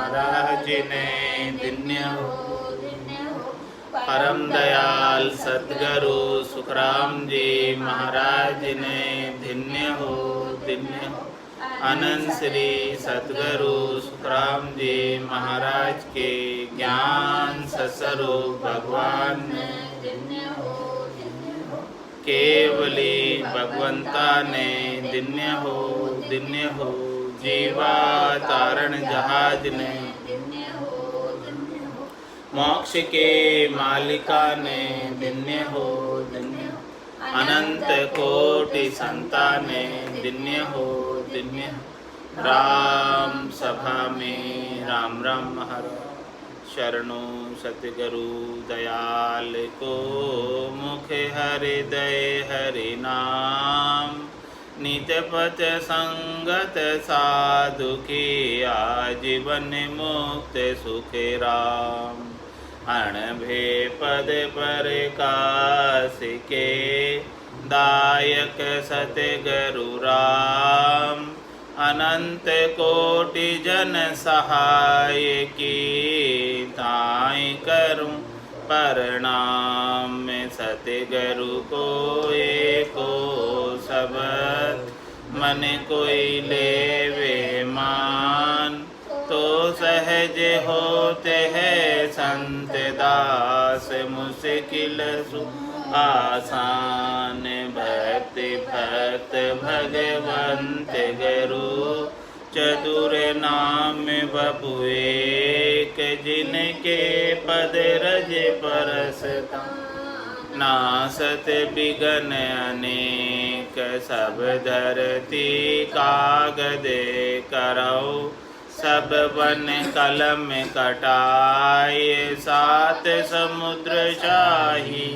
महाराज ने धन्य हो। परम दयाल सतगुरु सुखराम जी महाराज ने धन्य हो धन्य हो। अनंत श्री सतगुरु सुखराम जी महाराज के ज्ञान सस्वरूप भगवान ने केवली भगवंता ने धन्य हो धन्य हो। जीवा तारण जहाज ने मोक्ष के मालिका ने धन्य हो धन्य हो। अनंत कोटि संताने धन्य हो धन्य हो। राम सभा में राम राम महाराज शरणों सतगुरु दयाल को मुख हृदय हरि नाम। नित पथ संगत साधु की आजीवन मुक्त सुख राम। अणभे पद पर कास के दायक सतगुरु राम। अनंत कोटि जन सहाय की ताई करूं प्रणाम। सतगुरु को एको सबद मन कोई लेवे मान। तो सहज होते हैं संत दास मुश्किल सु आसान। भक्ति भक्त भगवंत गुरु चतुर नाम बपु एक। जिनके पद रज परसता नासत बिगन अनेक। सब धरती कागद करौ सब वन कलम कटाए। सात समुद्र शाही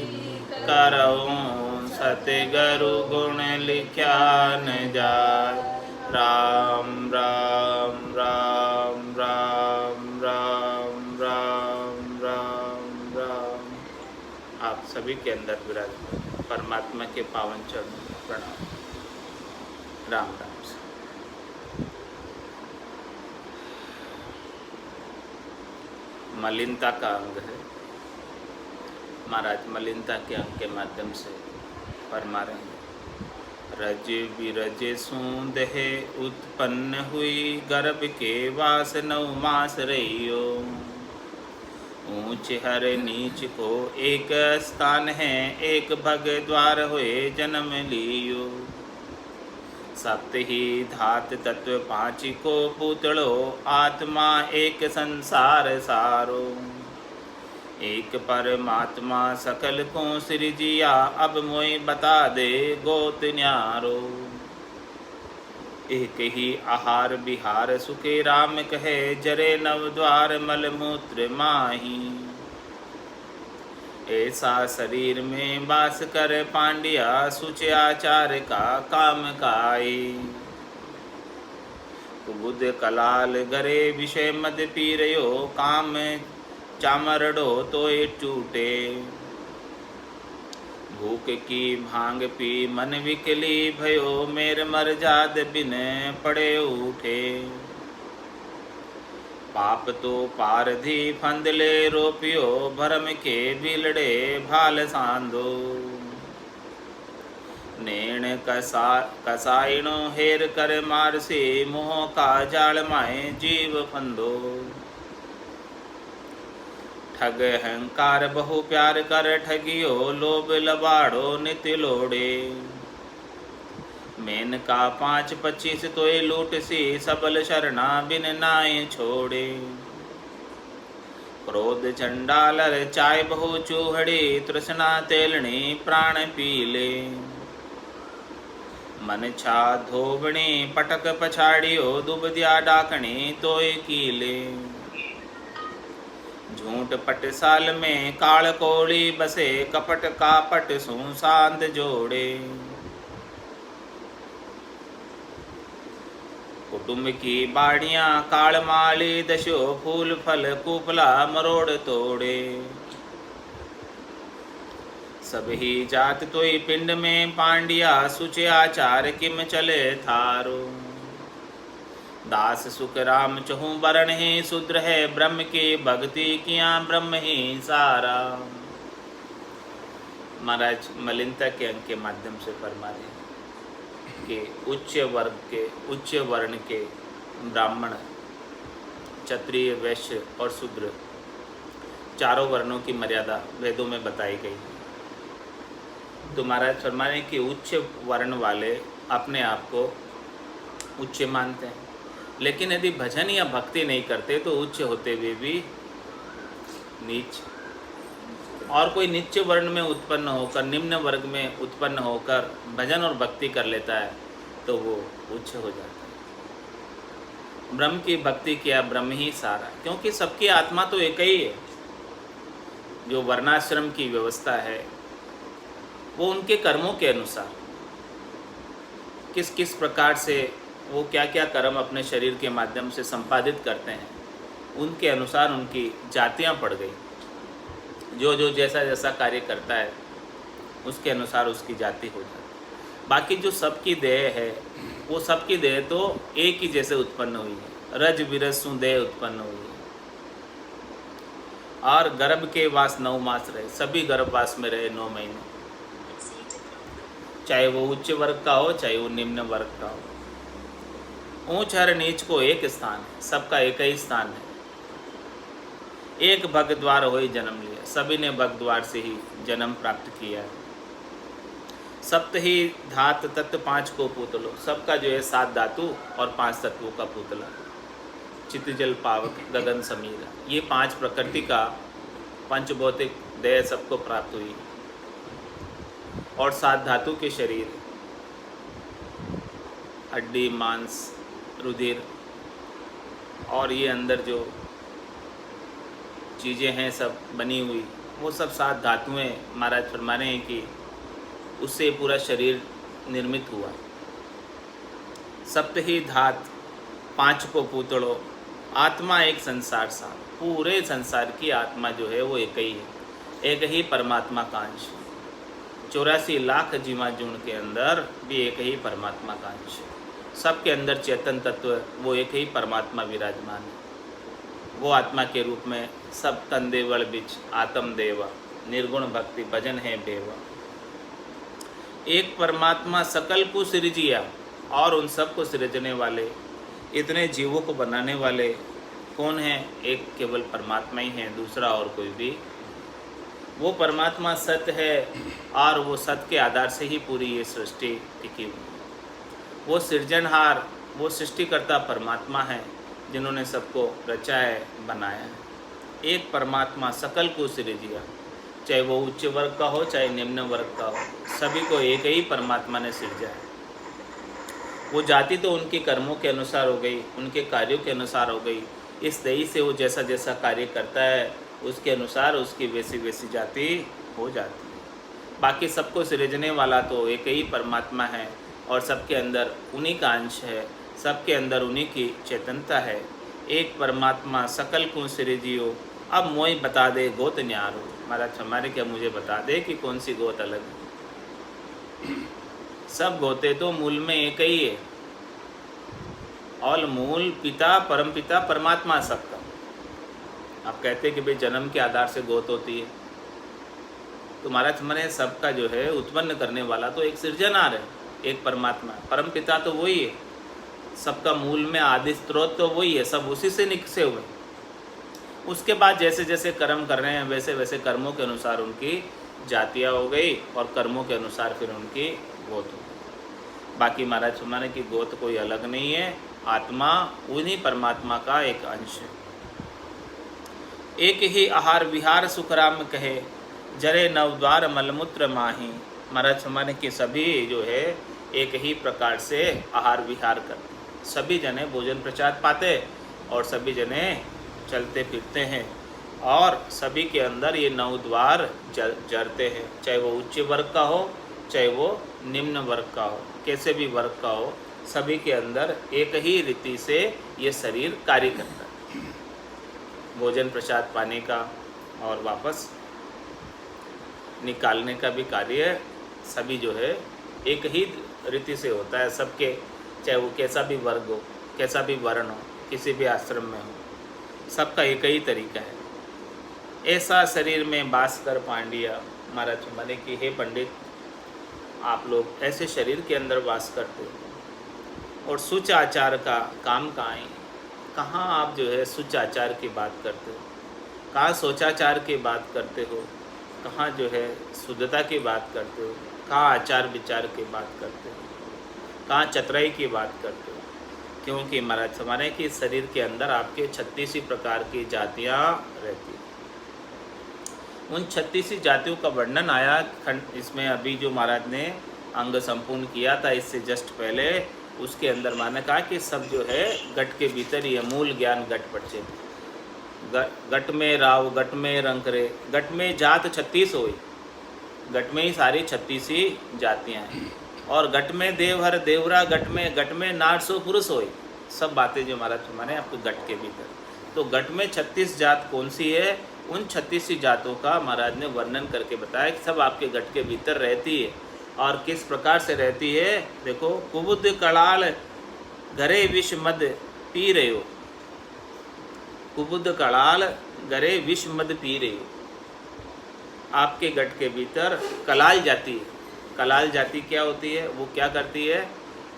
करऊं सतगुरु गुण लिख्या न जाय। राम राम राम राम राम राम राम राम। आप सभी के अंदर विराजमान परमात्मा के पावन चरणों में प्रणाम। राम राम। मलिनता का अंग है महाराज। मलिनता के अंग के माध्यम से फरमा रहे हैं। रज विरज सूंद है उत्पन्न हुई गर्भ के वास 9 मास रहियो। ऊंच हर नीच को एक स्थान है एक भग द्वार हुए जन्म लियो। सप्त ही धात तत्व 5 को पुतलो आत्मा एक संसार सारो। एक परमात्मा सकल को सृजिया अब मोय बता दे गोत न्यारो। एक ही आहार विहार सुखे राम कहे जरे नव द्वार मल मूत्र माही। ऐसा शरीर में वास कर पांड्या सुच आचार का काम काई। कुबुद कलाल गरे विषय मद पीरयो काम चामरडो तोय टूटे। भूख की भांग पी मन विकली भयो मेर मर जाद बिन पड़े उठे। पाप तो पारधी फंदले रोपियो भरम के बिलड़े भाल सांदो। नेण कसाइणो हेर कर मारसी मोह का जाल माए जीव फंदो। ठग अहंकार बहु प्यार कर ठगियो लोभ लबाड़ो नित लोड़े। मेन का 5-25 तोय लूट सी सबल शरणा बिन नाय छोड़े। क्रोध चंडालर चाय बहु चूहड़ी तृष्णा तेलणी प्राण पीले। मन छा धोबणी पटक पछाड़ियो दुबदिया डाकणी तोय कीले। झूठ पटसाल में काल कोड़ी बसे कपट कापट सु सांद जोड़े। कुटुंब की बाड़ियां काल माली दशो फूल फल कुपला मरोड़ तोड़े। सब ही जात तोई पिंड में पांडिया सुच आचार किम चले थारो। दास सुख राम चहु वरण है, शूद्र है ब्रह्म के भक्ति किया ब्रह्म ही सारा। महाराज मलिनता के अंग के माध्यम से फरमा रहे कि उच्च वर्ग के, उच्च वर्ण के ब्राह्मण, क्षत्रिय, वैश्य और शूद्र, चारों वर्णों की मर्यादा वेदों में बताई गई। तो महाराज फरमा रहे कि उच्च वर्ण वाले अपने आप को उच्च मानते हैं, लेकिन यदि भजन या भक्ति नहीं करते तो उच्च होते हुए भी नीच। और कोई नीचे वर्ण में उत्पन्न होकर, निम्न वर्ग में उत्पन्न होकर भजन और भक्ति कर लेता है तो वो उच्च हो जाता है। ब्रह्म की भक्ति किया ब्रह्म ही सारा, क्योंकि सबकी आत्मा तो एक ही है। जो वर्णाश्रम की व्यवस्था है वो उनके कर्मों के अनुसार, किस किस प्रकार से वो क्या क्या कर्म अपने शरीर के माध्यम से संपादित करते हैं, उनके अनुसार उनकी जातियां पड़ गई। जो जो जैसा जैसा कार्य करता है उसके अनुसार उसकी जाति हो जाती है। बाकी जो सबकी देह है वो सबकी देह तो एक ही जैसे उत्पन्न हुई है, रज विरज सु देह उत्पन्न हुई है। और गर्भ के वास 9 मास रहे, सभी गर्भवास में रहे 9 महीने, चाहे वो उच्च वर्ग का हो चाहे वो निम्न वर्ग का हो। ऊंच हर नीच को एक स्थान है, सबका एक ही स्थान है। एक भग द्वार हो ही जन्म लिया, सभी ने भग द्वार से ही जन्म प्राप्त किया है। सप्त ही धात तत्व 5 को पुतलो, सबका जो है 7 धातु और 5 तत्वों का पुतला। चित्त जल पावक गगन समीरा, ये 5 प्रकृति का पंचभौतिक देह सबको प्राप्त हुई और 7 धातु के शरीर, हड्डी, मांस, रुधिर और ये अंदर जो चीज़ें हैं सब बनी हुई, वो सब 7 धातुएं महाराज फरमा रहे हैं कि उससे पूरा शरीर निर्मित हुआ। सप्त ही धात 5 को पूतड़ो, आत्मा एक संसार सा, पूरे संसार की आत्मा जो है वो एक ही है, एक ही परमात्मा का अंश। 84 लाख जीवा जून के अंदर भी एक ही परमात्मा का अंश, सबके अंदर चेतन तत्व वो एक ही परमात्मा विराजमान है। वो आत्मा के रूप में सब तन देवल बिच आत्म देवा, निर्गुण भक्ति भजन है बेवा। एक परमात्मा सकल को सृजिया, और उन सब को सृजने वाले, इतने जीवों को बनाने वाले कौन है? एक केवल परमात्मा ही है, दूसरा और कोई भी। वो परमात्मा सत्य है और वो सत्य के आधार से ही पूरी ये सृष्टि टिकी हुई। वो सृजनहार, वो सृष्टिकर्ता परमात्मा है जिन्होंने सबको रचा है, बनाया है। एक परमात्मा सकल को सृजिया, चाहे वो उच्च वर्ग का हो चाहे निम्न वर्ग का हो, सभी को एक ही परमात्मा ने सृजा है। वो जाति तो उनके कर्मों के अनुसार हो गई, उनके कार्यों के अनुसार हो गई। इस दही से वो जैसा जैसा कार्य करता है उसके अनुसार उसकी वैसी वैसी जाति हो जाती है। बाकी सबको सृजने वाला तो एक ही परमात्मा है और सबके अंदर उन्हीं का अंश है, सबके अंदर उन्हीं की चेतनता है। एक परमात्मा सकल को सृजियो, अब मोई बता दे गोत न्यारो। महाराज हमारे क्या मुझे बता दे कि कौन सी गोत अलग है? सब गोते तो मूल में एक ही है, और मूल पिता परम पिता परमात्मा सबका। आप कहते हैं कि भाई जन्म के आधार से गोत होती है, तो महाराज हमारे सबका जो है उत्पन्न करने वाला तो एक सृजनहार है, एक परमात्मा। परम पिता तो वही है, सबका मूल में आदि स्रोत तो वही है, सब उसी से निकसे हुए। उसके बाद जैसे जैसे कर्म कर रहे हैं वैसे वैसे कर्मों के अनुसार उनकी जातियाँ हो गई और कर्मों के अनुसार फिर उनकी गोत हो गई। बाकी महाराज हमारे की गोत कोई अलग नहीं है, आत्मा उन्हीं परमात्मा का एक अंश है। एक ही आहार विहार सुखराम कहे, जरे नवद्वार मलमूत्र माही। महाराज हमारे के सभी जो है एक ही प्रकार से आहार विहार करते, सभी जने भोजन प्रसाद पाते और सभी जने चलते फिरते हैं और सभी के अंदर ये 9 द्वार जरते हैं, चाहे वो उच्च वर्ग का हो चाहे वो निम्न वर्ग का हो, कैसे भी वर्ग का हो, सभी के अंदर एक ही रीति से ये शरीर कार्य करता है। भोजन प्रसाद पाने का और वापस निकालने का भी कार्य सभी जो है एक ही रीति से होता है सबके, चाहे वो कैसा भी वर्ग हो। कैसा भी वर्ण हो, किसी भी आश्रम में हो, सबका एक ही तरीका है। ऐसा शरीर में वास कर पांडिया, महाराज माने कि हे पंडित, आप लोग ऐसे शरीर के अंदर वास करते हो और सुच आचार का काम कहाँ है? कहाँ आप जो है सुच आचार की बात करते हो, कहाँ सोचाचार की बात करते हो, कहाँ जो है शुद्धता की बात करते हो, कहाँ आचार विचार की बात करते हो, कहाँ चतुराई की बात करते हो? क्योंकि महाराज हमारे कि शरीर के अंदर आपके 36 प्रकार की जातियाँ रहती हैं। उन 36 जातियों का वर्णन आया इसमें अभी जो महाराज ने अंग संपूर्ण किया था इससे जस्ट पहले, उसके अंदर माने कहा कि सब जो है घट के भीतर ही है, मूल ज्ञान घट पड़चे, घट में राव, घट में रंकरे, घट में जात 36 हुई, घट में ही सारी 36 ही जातियाँ हैं। और घट में देवहर देवरा, घट में नारसो पुरुष होई, सब बातें जो महाराज हमारे आपको घट के भीतर। तो घट में 36 जात कौन सी है? उन 36 जातों का महाराज ने वर्णन करके बताया कि सब आपके घट के भीतर रहती है। और किस प्रकार से रहती है? देखो, कुबुद कड़ाल घरे विष मद पी रहे हो, कुबुद कड़ाल घरे विष मद पी रहे हो। आपके घट के भीतर कलाल जाती है। कलाल जाति क्या होती है? वो क्या करती है?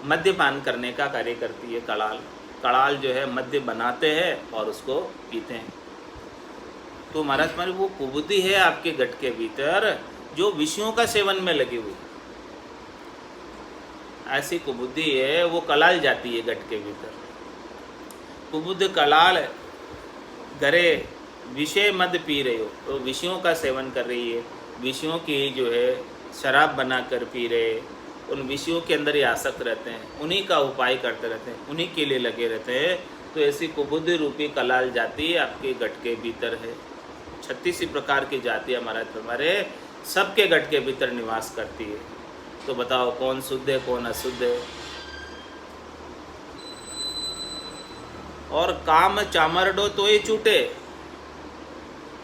मद्यपान करने का कार्य करती है। कड़ाल, कड़ाल जो है मद्य बनाते हैं और उसको पीते हैं। तो महाराज हमारी वो कुबुद्धि है आपके घट के भीतर जो विषयों का सेवन में लगी हुई, ऐसी कुबुद्धि है, वो कलाल जाती है घट के भीतर। कुबुद्ध कलाल घरे विषय मद पी रहे हो, तो विषयों का सेवन कर रही है, विषयों की जो है शराब बनाकर पी रहे, उन विषयों के अंदर ही आसक्त रहते हैं, उन्हीं का उपाय करते रहते हैं, उन्हीं के लिए लगे रहते हैं। तो ऐसी कुबुद्धि रूपी कलाल जाति आपके घट के भीतर है। 36 प्रकार की जातियाँ महाराज हमारे सबके घट के भीतर निवास करती है। तो बताओ कौन शुद्ध है, कौन अशुद्ध है? और काम चामरडो तो ही छूटे,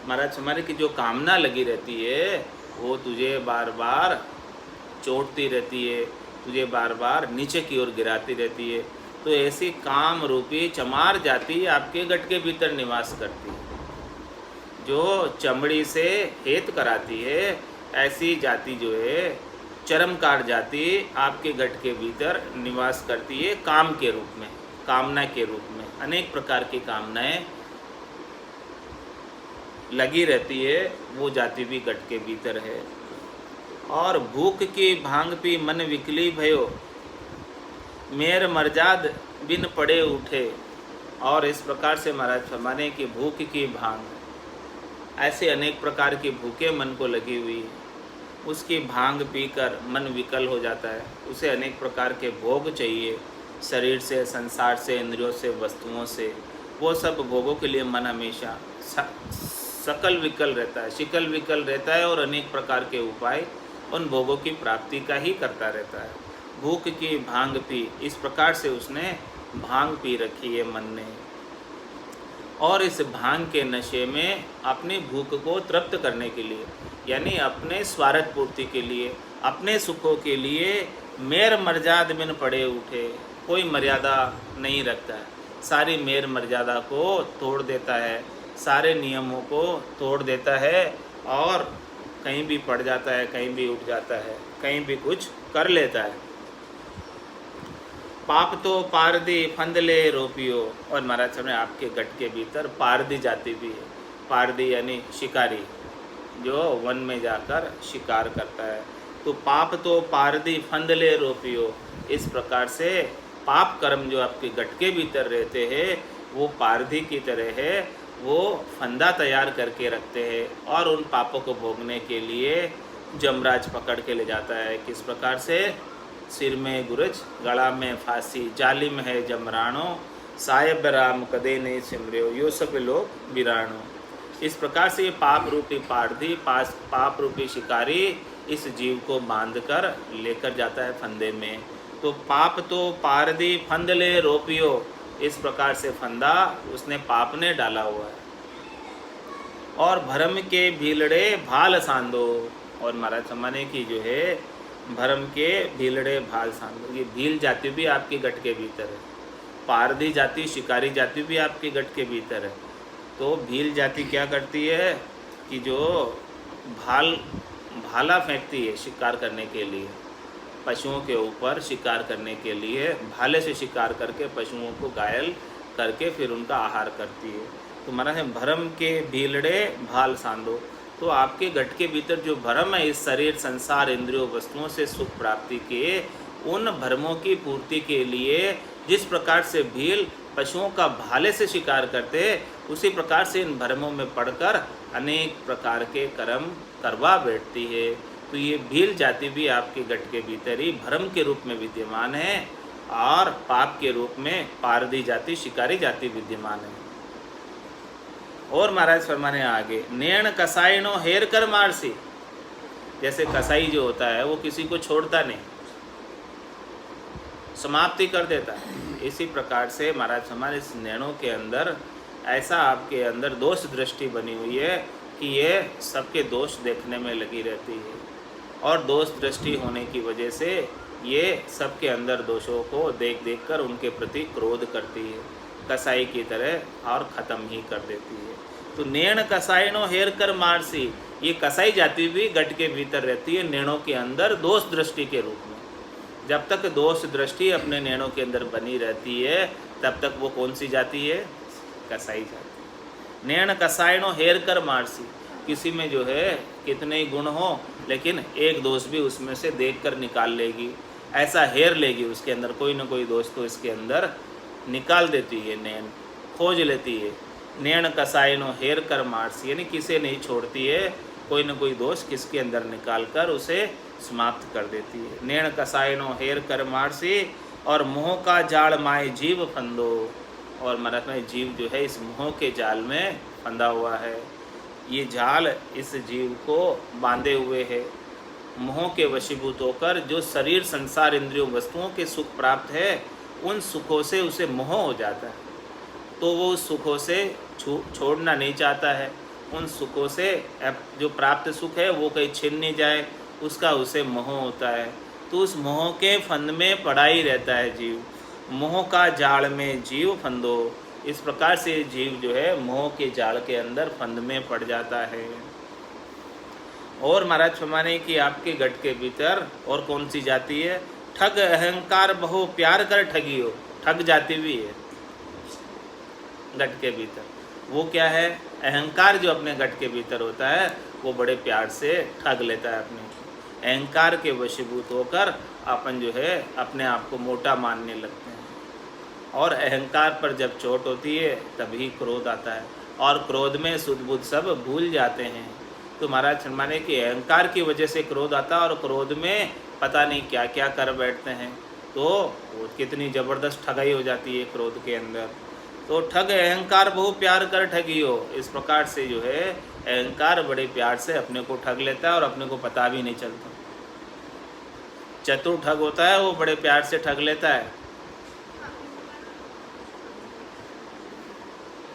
महाराज हमारे की जो कामना लगी रहती है वो तुझे बार बार चोटती रहती है, तुझे बार बार नीचे की ओर गिराती रहती है। तो ऐसी काम रूपी चमार जाति आपके घट के भीतर निवास करती है, जो चमड़ी से हेत कराती है। ऐसी जाति जो है चरमकार जाति आपके घट के भीतर निवास करती है, काम के रूप में, कामना के रूप में। अनेक प्रकार की कामनाएं लगी रहती है, वो जाति भी घट के भीतर है। और भूख की भांग पी मन विकली भयो, मेर मर्जाद बिन पड़े उठे। और इस प्रकार से महाराज फरमाने की भूख की भांग, ऐसे अनेक प्रकार की भूखें मन को लगी हुई है, उसकी भांग पीकर मन विकल हो जाता है। उसे अनेक प्रकार के भोग चाहिए, शरीर से, संसार से, इंद्रियों से, वस्तुओं से। वो सब भोगों के लिए मन हमेशा सकल विकल रहता है, शिकल विकल रहता है और अनेक प्रकार के उपाय उन भोगों की प्राप्ति का ही करता रहता है। भूख की भांग पी, इस प्रकार से उसने भांग पी रखी है मन ने। और इस भांग के नशे में अपनी भूख को तृप्त करने के लिए, यानी अपने स्वार्थ पूर्ति के लिए, अपने सुखों के लिए मेर मर्यादा बिन पड़े उठे, कोई मर्यादा नहीं रखता है, सारी मेर मर्यादा को तोड़ देता है, सारे नियमों को तोड़ देता है और कहीं भी पड़ जाता है, कहीं भी उठ जाता है, कहीं भी कुछ कर लेता है। पाप तो पारदी फंदले रोपियो। और महाराज साहब ने आपके घट के भीतर पारदी जाति भी है। पारदी यानी शिकारी, जो वन में जाकर शिकार करता है। तो पाप तो पारदी फंदले रोपियो, इस प्रकार से पाप कर्म जो आपके घट के भीतर रहते हैं वो पारदी की तरह है, वो फंदा तैयार करके रखते हैं और उन पापों को भोगने के लिए जमराज पकड़ के ले जाता है। किस प्रकार से? सिर में गुरज, गला में फांसी, जालिम है जमरानो, साहेब राम कदे नहीं सिमरियो, यो सब लोग बिरानो। इस प्रकार से ये पाप रूपी पारधी, पाप रूपी शिकारी इस जीव को बांध कर लेकर जाता है फंदे में। तो पाप तो पारदी फंदले रोपियो, इस प्रकार से फंदा उसने पाप ने डाला हुआ है। और भरम के भीलड़े भाल सांदो। और महाराज सम्माने की जो है भरम के भीलड़े भाल सांदो, ये भील जाति भी आपकी घट के भीतर है। पारधी जाति, शिकारी जाति भी आपके गट के भीतर है। तो भील जाति क्या करती है कि जो भाला फेंकती है शिकार करने के लिए, पशुओं के ऊपर शिकार करने के लिए भाले से शिकार करके पशुओं को घायल करके फिर उनका आहार करती है। तो महाराज है भरम के भीलड़े भाल सांदो। तो आपके घट के भीतर जो भरम है, इस शरीर, संसार, इंद्रियों, वस्तुओं से सुख प्राप्ति के उन भरमों की पूर्ति के लिए जिस प्रकार से भील पशुओं का भाले से शिकार करते हैं, उसी प्रकार से इन भरमों में पड़कर अनेक प्रकार के कर्म करवा बैठती है। तो ये भील जाति भी आपके गट के भीतर ही भरम के रूप में विद्यमान है और पाप के रूप में पारधी जाति, शिकारी जाति विद्यमान है। और महाराज फरमाने आगे, नैण कसाईनो हेर कर मारसी। जैसे कसाई जो होता है वो किसी को छोड़ता नहीं, समाप्ति कर देता है। इसी प्रकार से महाराज हमारे इस नैणों के अंदर ऐसा आपके अंदर दोष दृष्टि बनी हुई है कि ये सबके दोष देखने में लगी रहती है, और दोष दृष्टि होने की वजह से ये सबके अंदर दोषों को देख देख कर उनके प्रति क्रोध करती है, कसाई की तरह, और ख़त्म ही कर देती है। तो नैण कसाईनो हेर कर मारसी, ये कसाई जाति भी गट के भीतर रहती है नैणों के अंदर दोष दृष्टि के रूप में। जब तक दोष दृष्टि अपने नैणों के अंदर बनी रहती है तब तक वो कौन सी जाति है? कसाई जाति। नैण कसाईनो हेर कर मारसी, किसी में जो है कितने ही गुण हो लेकिन एक दोष भी उसमें से देख कर निकाल लेगी, ऐसा हेर लेगी, उसके अंदर कोई ना कोई दोष तो इसके अंदर निकाल देती है, नैन खोज लेती है। नैण कसाईनो हेर कर मारसी, यानी किसे नहीं छोड़ती है, कोई ना कोई दोष किसके अंदर निकाल कर उसे समाप्त कर देती है। नैण कसाईनो हेर कर मारसी, और मोह का जाल माए जीव फंदो, और महाराज में जीव जो है इस मोह के जाल में फंदा हुआ है। ये जाल इस जीव को बांधे हुए है, मोह के वशीभूत होकर जो शरीर, संसार, इंद्रियों, वस्तुओं के सुख प्राप्त है उन सुखों से उसे मोह हो जाता है, तो वो उस सुखों से छोड़ना नहीं चाहता है। उन सुखों से जो प्राप्त सुख है वो कहीं छिन नहीं जाए, उसका उसे मोह होता है। तो उस मोह के फंद में पड़ा ही रहता है जीव। मोह का जाल में जीव फंदो, इस प्रकार से जीव जो है मोह के जाल के अंदर फंद में पड़ जाता है। और महाराज फरमाने कि आपके गट के भीतर और कौन सी जाति है? ठग अहंकार बहु प्यार कर ठगियो, ठग जाति भी है गट के भीतर। वो क्या है? अहंकार जो अपने गट के भीतर होता है वो बड़े प्यार से ठग लेता है अपने। अहंकार के वशीभूत होकर अपन जो है अपने आप को मोटा मानने लगते हैं, और अहंकार पर जब चोट होती है तभी क्रोध आता है, और क्रोध में सुध बुध सब भूल जाते हैं। तो महाराज फरमाने कि अहंकार की वजह से क्रोध आता है, और क्रोध में पता नहीं क्या क्या कर बैठते हैं, तो वो कितनी ज़बरदस्त ठगाई हो जाती है क्रोध के अंदर। तो ठग अहंकार बहु प्यार कर ठगियो, इस प्रकार से जो है अहंकार बड़े प्यार से अपने को ठग लेता है और अपने को पता भी नहीं चलता। चतुर ठग होता है वो बड़े प्यार से ठग लेता है।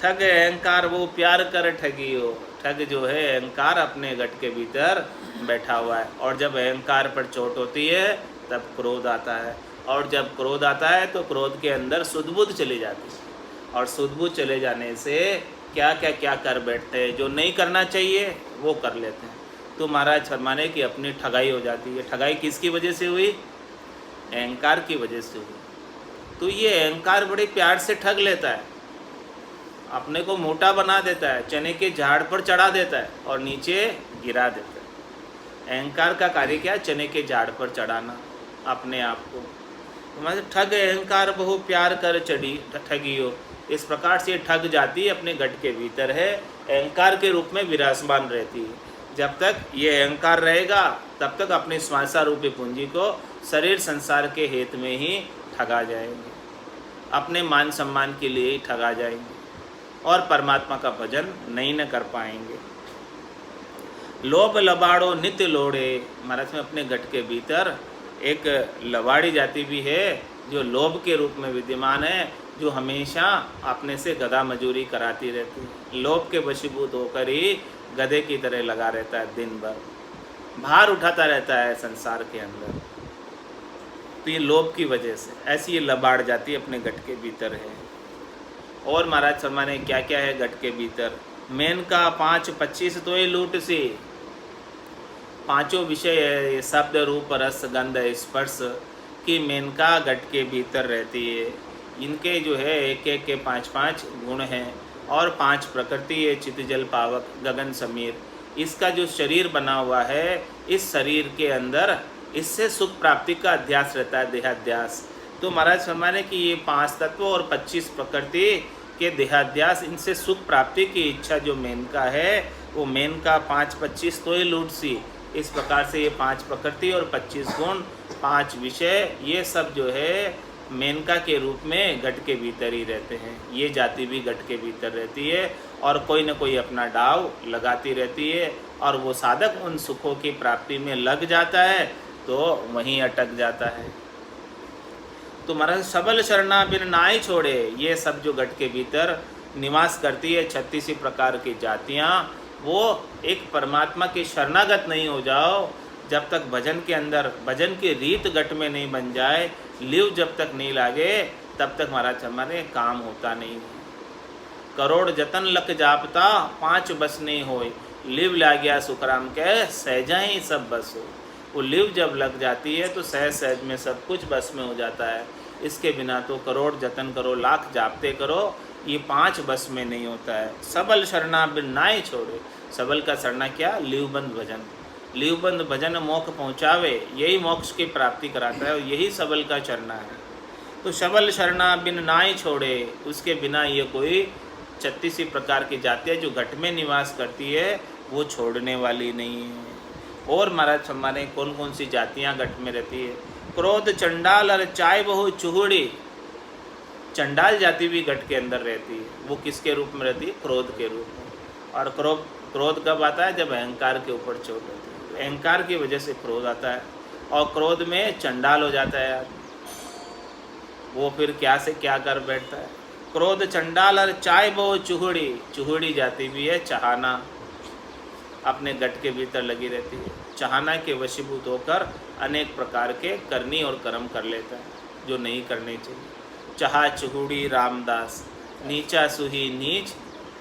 ठग अहंकार वो प्यार कर ठगियो, ठग जो है अहंकार अपने गट के भीतर बैठा हुआ है, और जब अहंकार पर चोट होती है तब क्रोध आता है, और जब क्रोध आता है तो क्रोध के अंदर सुध-बुध चली जाती है, और सुध-बुध चले जाने से क्या क्या क्या कर बैठते हैं, जो नहीं करना चाहिए वो कर लेते हैं। तो महाराज फरमाने की अपनी ठगाई हो जाती है। ठगाई किसकी वजह से हुई? अहंकार की वजह से हुई। तो ये अहंकार बड़े प्यार से ठग लेता है, अपने को मोटा बना देता है, चने के झाड़ पर चढ़ा देता है और नीचे गिरा देता है। अहंकार का कार्य क्या है? चने के झाड़ पर चढ़ाना अपने आप को। तो मतलब ठग अहंकार बहु प्यार कर चढ़ी ठगियो, इस प्रकार से ठग जाती अपने गट के भीतर है, अहंकार के रूप में विराजमान रहती है। जब तक ये अहंकार रहेगा तब तक अपने स्वासा रूपी पूंजी को शरीर संसार के हित में ही ठगा जाएंगे, अपने मान सम्मान के लिए ही ठगा जाएंगे, और परमात्मा का भजन नहीं न कर पाएंगे। लोभ लबाड़ो नित्य लोड़े, महाराज में अपने गट के भीतर एक लबाड़ी जाति भी है जो लोभ के रूप में विद्यमान है, जो हमेशा अपने से गधा मजूरी कराती रहती है। लोभ के वशीभूत होकर ही गधे की तरह लगा रहता है, दिन भर भार उठाता रहता है संसार के अंदर। तो ये लोभ की वजह से ऐसी ये लबाड़ जाती अपने घट के भीतर है। और महाराज शर्मा ने क्या क्या है घट के भीतर? मेनका 5:25 तो ये लूट सी, पांचों विषय है ये शब्द रूप रस गंध स्पर्श की मेनका घट के भीतर रहती है। इनके जो है एक एक के 5-5 गुण हैं और 5 प्रकृति है, चित जल पावक गगन समीर। इसका जो शरीर बना हुआ है, इस शरीर के अंदर इससे सुख प्राप्ति का अध्यास रहता है, देहाध्यास। तो महाराज फरमाने कि ये 5 तत्व और 25 प्रकृति के देहाध्यास, इनसे सुख प्राप्ति की इच्छा जो मेनका है, वो मेनका 5:25 तो ही लूट सी। इस प्रकार से ये 5 प्रकृति और 25 गुण, 5 विषय, ये सब जो है मेनका के रूप में घट के भीतर ही रहते हैं। ये जाति भी घट के भीतर रहती है और कोई न कोई अपना दांव लगाती रहती है और वो साधक उन सुखों की प्राप्ति में लग जाता है तो वहीं अटक जाता है। तो महाराज सबल शरणा बिन नाई छोड़े, ये सब जो घट के भीतर निवास करती है 36 प्रकार की जातियाँ, वो एक परमात्मा के शरणागत नहीं हो जाओ जब तक भजन के अंदर भजन की रीत घट में नहीं बन जाए, लिव जब तक नहीं लागे तब तक महाराज हमारे काम होता नहीं है। करोड़ जतन लक जापता 5 बस नहीं होए, लिव ला गया सुखराम कह सहजा ही सब बस हो। वो लिव जब लग जाती है तो सहज सहज में सब कुछ बस में हो जाता है। इसके बिना तो करोड़ जतन करो, लाख जापते करो, ये 5 बस में नहीं होता है। सबल शरणा बिन नाई छोड़े, सबल का शरणा क्या? लिवबंद भजन। लिवबंद भजन मोक्ष पहुँचावे, यही मोक्ष की प्राप्ति कराता है और यही सबल का चरना है। तो सबल शरणा बिन नाई छोड़े, उसके बिना ये कोई 36 प्रकार की जातियाँ जो घट में निवास करती है वो छोड़ने वाली नहीं है। और महाराज हमारे कौन कौन सी जातियाँ घट में रहती है? क्रोध चंडाल और चाय बहु चूहड़ी, चंडाल जाति भी घट के अंदर रहती है। वो किसके रूप में रहती है? क्रोध के रूप में। और क्रोध कब आता है? जब अहंकार के ऊपर चोट होती है। अहंकार की वजह से क्रोध आता है और क्रोध में चंडाल हो जाता है आदमी। वो फिर क्या से क्या कर बैठता है। क्रोध चंडाल और चाय बहु चूहड़ी, चूहड़ी जाति भी है, चाहना अपने घट के भीतर लगी रहती है। चाहना के वशीभूत होकर अनेक प्रकार के करनी और कर्म कर लेता है जो नहीं करने चाहिए। चाहा चूहड़ी रामदास, नीचा सुही नीच,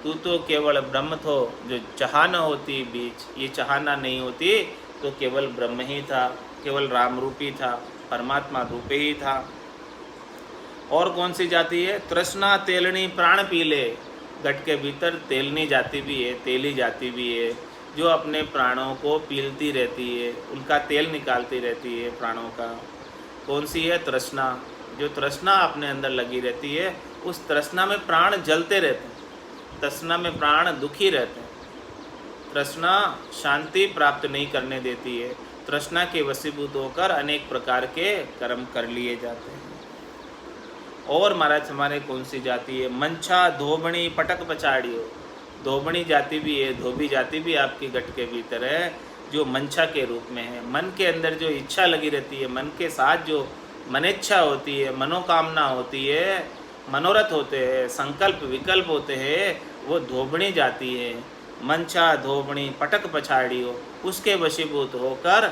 तू तो केवल ब्रह्म थो जो चाहना होती बीच। ये चाहना नहीं होती तो केवल ब्रह्म ही था, केवल राम रूपी था, परमात्मा रूपे ही था। और कौन सी जाति है? तृष्णा तेलनी प्राण पीले, घट के भीतर तेलनी जाति भी है, तेली जाति भी है, जो अपने प्राणों को पीलती रहती है, उनका तेल निकालती रहती है प्राणों का। कौन सी है? तृष्णा। जो तृष्णा अपने अंदर लगी रहती है, उस तृष्णा में प्राण जलते रहते हैं, तृष्णा में प्राण दुखी रहते हैं। तृष्णा शांति प्राप्त नहीं करने देती है। तृष्णा के वशीभूत होकर अनेक प्रकार के कर्म कर लिए जाते हैं। और महाराज हमारे कौन सी जाति है? मंछा धोबणी पटक पछाड़ियो, धोबणी जाति भी है, धोबी जाति भी आपकी घट के भीतर है, जो मंछा के रूप में है। मन के अंदर जो इच्छा लगी रहती है, मन के साथ जो मनेच्छा होती है, मनोकामना होती है, मनोरथ होते हैं, संकल्प विकल्प होते हैं, वो धोबणी जाति है। मंछा धोबणी पटक पछाड़ियो, उसके वशीभूत होकर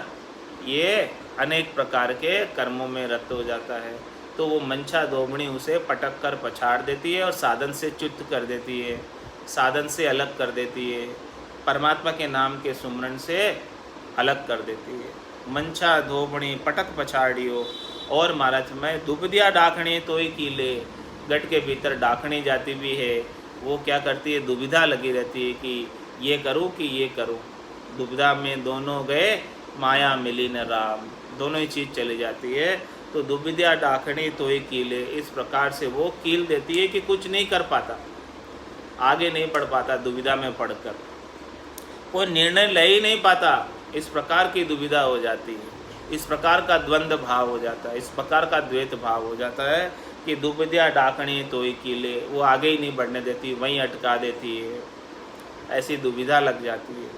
ये अनेक प्रकार के कर्मों में रत हो जाता है। तो वो मंछा धोबणी उसे पटक कर पछाड़ देती है और साधन से च्युत कर देती है, साधन से अलग कर देती है, परमात्मा के नाम के सुमरण से अलग कर देती है। मंछा धोबणी पटक पछाड़ियो। और महाराज मैं दुबदिया डाकणी तो ही कीले, घट के भीतर डाकणी जाति भी है। वो क्या करती है? दुविधा लगी रहती है कि ये करूँ कि ये करूँ। दुविधा में दोनों गए, माया मिली न राम, दोनों ही चीज़ चली जाती है। तो दुविधा डाकणी तो ही कीले, इस प्रकार से वो कील देती है कि कुछ नहीं कर पाता, आगे नहीं बढ़ पाता, दुविधा में पढ़कर कोई निर्णय ले ही नहीं पाता। इस प्रकार की दुविधा हो जाती है, इस प्रकार का द्वंद्व भाव हो जाता है, इस प्रकार का द्वैत भाव हो जाता है कि दुविधा डाकणी तो ही कीले, वो आगे ही नहीं बढ़ने देती, वहीं अटका देती है। ऐसी दुविधा लग जाती है।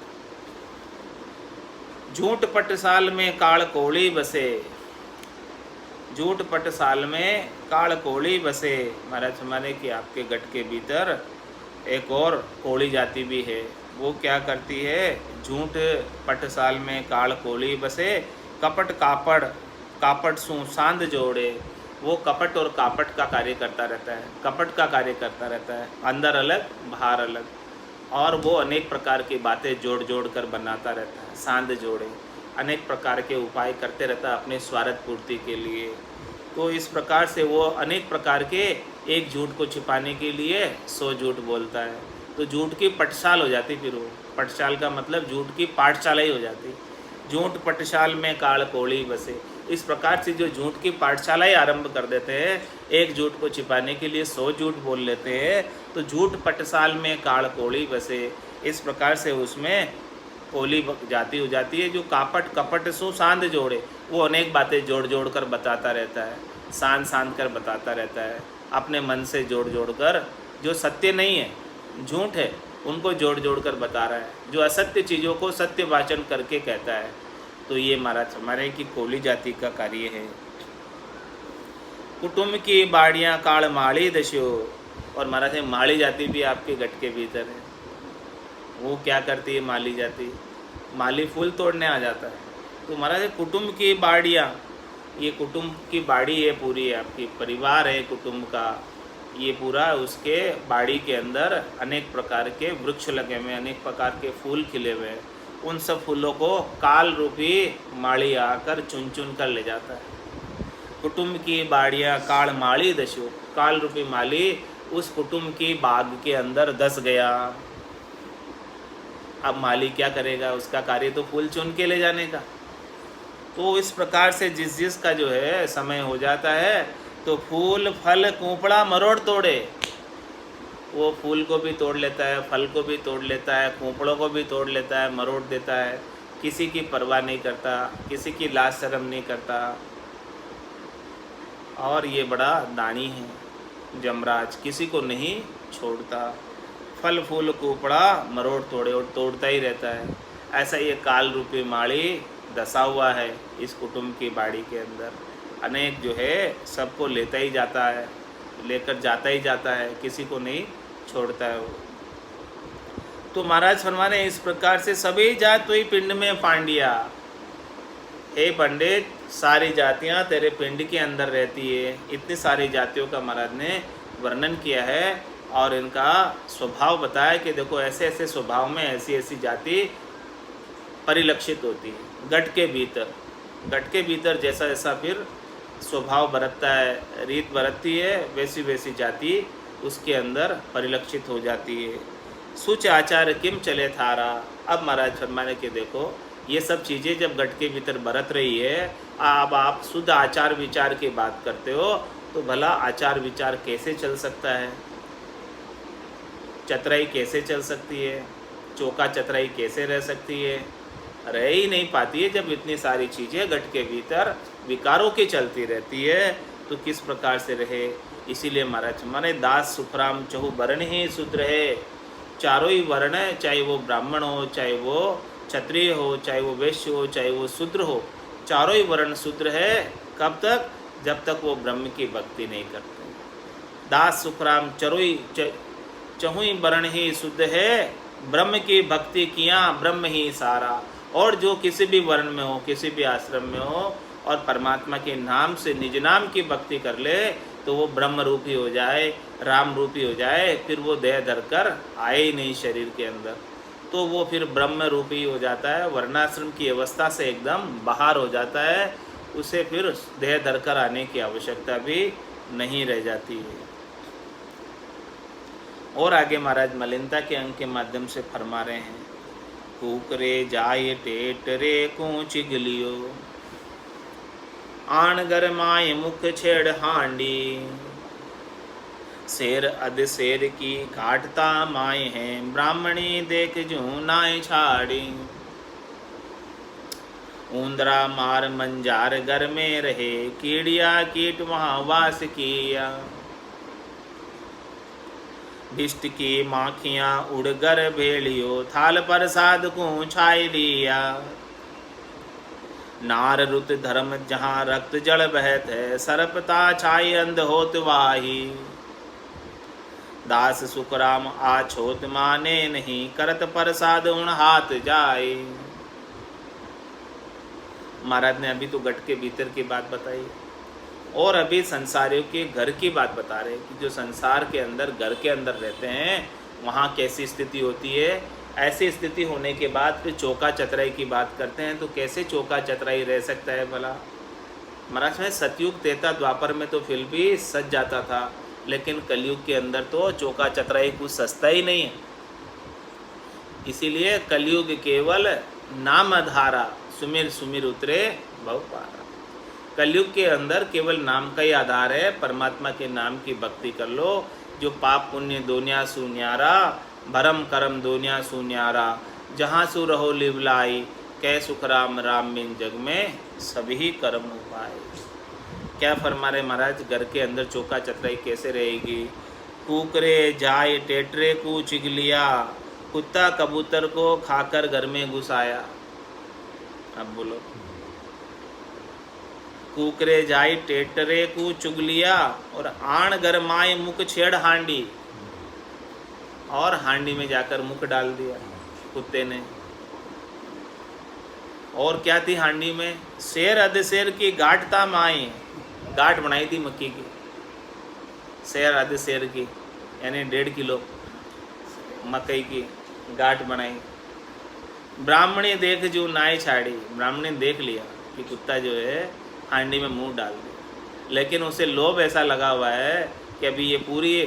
झूठ पटसाल में काल कोड़ी बसे, झूठ पटसाल में काल कोड़ी बसे। महाराज हमारे कि आपके घट के भीतर एक और कोड़ी जाति भी है। वो क्या करती है? झूठ पटसाल में काल कोड़ी बसे, कपट कापड़ कापट सु सांध जोड़े, वो कपट और कापट का कार्य करता रहता है, कपट का कार्य करता रहता है, अंदर अलग बाहर अलग, और वो अनेक प्रकार की बातें जोड़ जोड़ कर बनाता रहता है, सांध जोड़े, अनेक प्रकार के उपाय करते रहता है अपने स्वार्थ पूर्ति के लिए। तो इस प्रकार से वो अनेक प्रकार के एक झूठ को छिपाने के लिए 100 झूठ बोलता है। तो झूठ की पटशाल हो जाती, फिर वो पटशाल का मतलब झूठ की पाठशाला ही हो जाती। झूठ पटशाल में काल कोड़ी बसे, इस प्रकार से जो झूठ की पाठशाला ही आरंभ कर देते हैं, एक झूठ को छिपाने के लिए 100 झूठ बोल लेते हैं, तो झूठ पटशाल में काल कोड़ी बसे, इस प्रकार से उसमें कोली जाती हो जाती है। जो कापट कपट सु सांध जोड़े, वो अनेक बातें जोड़ जोड़ कर बताता रहता है, सांध सांध कर बताता रहता है, अपने मन से जोड़ जोड़ कर, जो सत्य नहीं है, झूठ है, उनको जोड़ जोड़ कर बता रहा है, जो असत्य चीज़ों को सत्य वाचन करके कहता है। तो ये महाराज हमारे की कोली जाति का कार्य है। कुटुंब की बाड़ियाँ काल माड़ी दस्यो, और महाराज माली जाति भी आपके गट के भीतर है। वो क्या करती है माली जाति? माली फूल तोड़ने आ जाता है। तो महाराज कुटुंब की बाड़ियाँ, ये कुटुंब की बाड़ी है पूरी, है आपकी परिवार है कुटुंब का, ये पूरा उसके बाड़ी के अंदर अनेक प्रकार के वृक्ष लगे हुए, अनेक प्रकार के फूल खिले हुए हैं। उन सब फूलों को काल रूपी माली आकर चुन चुन कर ले जाता है। कुटुंब की बाड़ियाँ काल माली दस्यो, काल रूपी माली उस कुटुंब की बाग के अंदर धस गया। अब माली क्या करेगा? उसका कार्य तो फूल चुन के ले जाने का। तो इस प्रकार से जिस जिसका जो है समय हो जाता है, तो फूल फल कूपड़ा मरोड़ तोड़े, वो फूल को भी तोड़ लेता है, फल को भी तोड़ लेता है, कूपड़ों को भी तोड़ लेता है, मरोड़ देता है, किसी की परवाह नहीं करता, किसी की लाज शर्म नहीं करता। और ये बड़ा दानी है जमराज, किसी को नहीं छोड़ता। फल फूल कूपड़ा मरोड़ तोड़े, और तोड़ता ही रहता है। ऐसा ये काल रूपी माली दसा हुआ है इस कुटुंब की बाड़ी के अंदर। अनेक जो है सबको लेता ही जाता है, लेकर जाता ही जाता है, किसी को नहीं छोड़ता है वो। तो महाराज फरमाने इस प्रकार से सभी जात तो ही पिंड में पांडिया, हे पंडित सारी जातियां तेरे पिंड के अंदर रहती है। इतनी सारी जातियों का महाराज ने वर्णन किया है और इनका स्वभाव बताया कि देखो ऐसे ऐसे स्वभाव में ऐसी ऐसी जाति परिलक्षित होती है। गट के भीतर जैसा जैसा फिर स्वभाव बरतता है, रीत बरतती है, वैसी वैसी जाति उसके अंदर परिलक्षित हो जाती है। सुच आचार किम चले थारा। अब महाराज फरमाने के देखो ये सब चीज़ें जब गट के भीतर बरत रही है, अब आप शुद्ध आचार विचार की बात करते हो, तो भला आचार विचार कैसे चल सकता है? चतुराई कैसे चल सकती है? चौका चतुराई कैसे रह सकती है? रह ही नहीं पाती है। जब इतनी सारी चीज़ें गट के भीतर विकारों की चलती रहती है, तो किस प्रकार से रहे? इसीलिए महाराज माने दास सुखराम चहु वर्ण ही शूद्र है। चारों ही वर्ण है, चाहे वो ब्राह्मण हो, चाहे वो क्षत्रिय हो, चाहे वो वैश्य हो, चाहे वो शूद्र हो, चारों ही वर्ण शूद्र है। कब तक? जब तक वो ब्रह्म की भक्ति नहीं करते। दास सुखराम चहु ही वर्ण ही शुद्ध है, ब्रह्म की भक्ति किया ब्रह्म ही सारा। और जो किसी भी वर्ण में हो, किसी भी आश्रम में हो, और परमात्मा के नाम से निज नाम की भक्ति कर ले, तो वो ब्रह्म रूपी हो जाए, राम रूपी हो जाए। फिर वो देह धरकर आए ही नहीं शरीर के अंदर, तो वो फिर ब्रह्म रूपी हो जाता है, वर्णाश्रम की अवस्था से एकदम बाहर हो जाता है। उसे फिर देह धरकर आने की आवश्यकता भी नहीं रह जाती है। और आगे महाराज मलिनता के अंग के माध्यम से फरमा रहे हैं, कुकरे जाय टेट रे कूच गिलियो, आन गरमाए मुख छेड़ हांडी, शेर अध शेर की काटता माए हैं, ब्राह्मणी देख जू नाय छाड़ी, ऊंदरा मार मंजार घर में रहे, कीड़िया कीट वहाँ वास किया, भिष्ट की माखियाँ उड़गर भेड़ियो, थाल प्रसाद को छाई लिया, नार रुत धर्म जहाँ रक्त जल बहत है, सरपता छाई अंध होत वाही, दास सुखराम आछोत माने नहीं, करत प्रसाद उन हाथ जाए, महाराज ने अभी तो गट के भीतर की बात बताई और अभी संसारियों के घर की बात बता रहे हैं कि जो संसार के अंदर घर के अंदर रहते हैं वहाँ कैसी स्थिति होती है। ऐसी स्थिति होने के बाद फिर चौका चतराई की बात करते हैं, तो कैसे चौका चतराई रह सकता है भला। महाराज में सतयुग त्रेता द्वापर में तो फिर भी सज जाता था, लेकिन कलयुग के अंदर तो चौका चतराई कुछ सस्ता ही नहीं है। इसीलिए कलयुग केवल नाम आधारा, सुमिर सुमिर उतरे बहुपारा। कलयुग के अंदर केवल नाम का ही आधार है, परमात्मा के नाम की भक्ति कर लो। जो पाप पुण्य दोनिया सुन्यारा, भरम करम दोनिया सुन्यारा, जहाँ सु रहो लिवलाई, कै सुख राम राम बिन जग में सभी कर्म उपाय। क्या फरमा रहे महाराज, घर के अंदर चौका चतराई कैसे रहेगी। कुकरे जाए टेटरे को चिगलिया, कुत्ता कबूतर को खाकर घर में घुसाया। अब बोलो, कुकरे जाई टेटरे को चुगलिया और आण गरमाए मुख छेड़ हांडी, और हांडी में जाकर मुख डाल दिया कुत्ते ने। और क्या थी हांडी में, शेर अध शेर की गांठता माई, गांठ बनाई थी मक्की की, शेर अध शेर की यानी 1.5 किलो मकई की गांठ बनाई। ब्राह्मणी देख जो नाई छाड़ी, ब्राह्मणी देख लिया कि कुत्ता जो है हांडी में मुंह डाल दिया, लेकिन उसे लोभ ऐसा लगा हुआ है कि अभी ये पूरी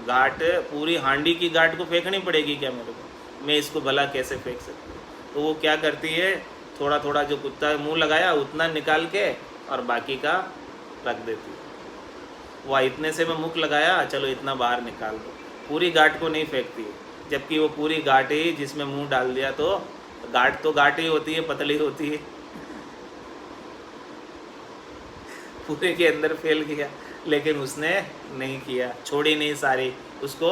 घाट, पूरी हांडी की घाट को फेंकनी पड़ेगी क्या मेरे को, मैं इसको भला कैसे फेंक सकती हूँ। तो वो क्या करती है, थोड़ा थोड़ा जो कुत्ता मुंह लगाया उतना निकाल के और बाकी का रख देती है। वह इतने से मैं मुख लगाया, चलो इतना बाहर निकाल दो, पूरी घाट को नहीं फेंकती है। जबकि वो पूरी घाट ही जिसमें मुंह डाल दिया, तो घाट ही होती है, पतली होती है, पूरे के अंदर फैल गया, लेकिन उसने नहीं किया, छोड़ी नहीं सारी, उसको